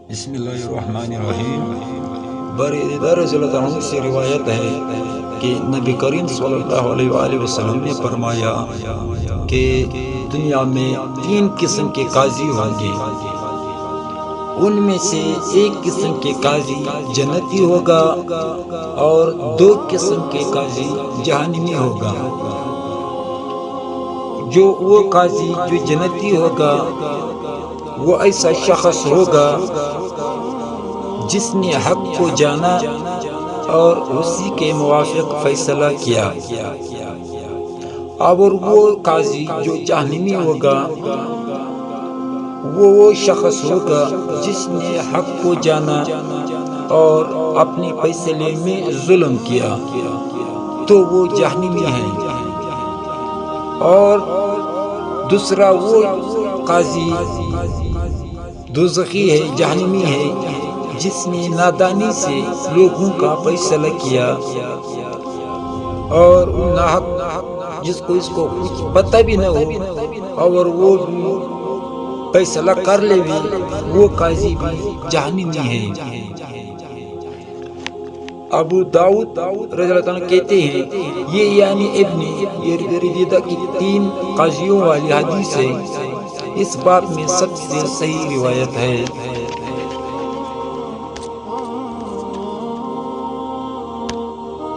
بسم اللہ الرحمن الرحیم۔ بر رضی اللہ عنہ سے روایت ہے کہ نبی کریم صلی اللہ علیہ وآلہ وسلم نے فرمایا کہ دنیا میں 3 قسم کے قاضی ہوں گے، ان میں سے ایک قسم کے قاضی جنتی ہوگا اور 2 قسم کے قاضی جہنمی ہوگا۔ جو وہ قاضی جو جنتی ہوگا وہ ایسا شخص ہوگا جس نے حق کو جانا اور اسی کے موافق فیصلہ کیا، اور وہ قاضی جو جہنمی ہوگا وہ شخص ہوگا جس نے حق کو جانا اور اپنے فیصلے میں ظلم کیا، تو وہ جہنمی ہے۔ اور دوسرا وہ قاضی دوزخی ہے، جہنمی ہے، جس نے نادانی سے لوگوں کا فیصلہ کیا اور ناحق جس کو اس کو کچھ پتہ بھی نہ ہو اور وہ فیصلہ کر لے بھی، وہ قاضی بھی جہنمی ہے۔ ابو داؤد رضی اللہ عنہ کہتے ہیں یہ یعنی ابن ردیدہ کی 3 قاضیوں والی حدیث ہے۔ اس باب میں سب سے صحیح روایت ہے۔